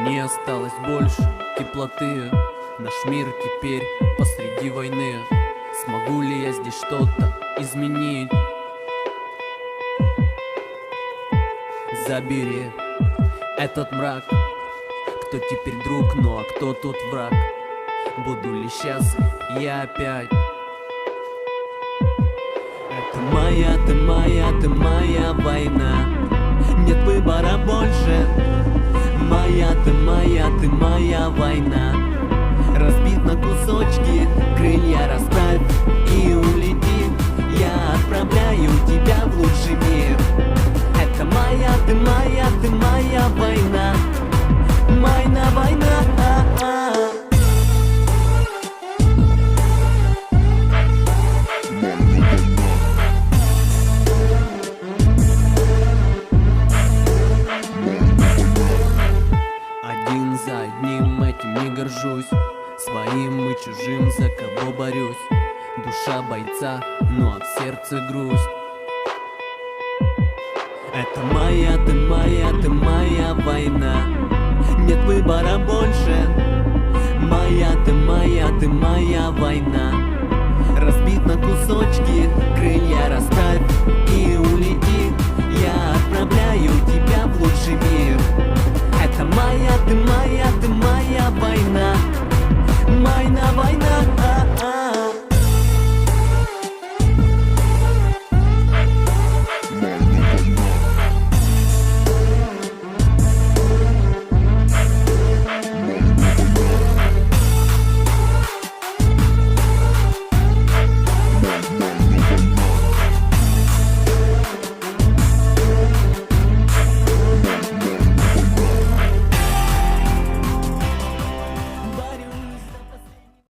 Не осталось больше теплоты. Наш мир теперь посреди войны. Смогу ли я здесь что-то изменить? Забери этот мрак. Кто теперь друг, ну а кто тут враг? Буду ли счастлив я опять? Это моя, ты моя, ты моя война. Нет выбора больше. Моя, ты моя война. Разбит на кусочки, крылья расправь и улети. Я отправляю тебя в лучший мир. Это моя, ты моя война. Моя война. Один за одним этим не горжусь. Своим и чужим, за кого борюсь. Душа бойца, ну а в сердце грусть. Это моя, ты моя война. Нет выбора больше. Моя, ты моя война. Разбит на кусочки, крылья расправь и улети. Я отправляю тебя в лучший мир. Это моя, ты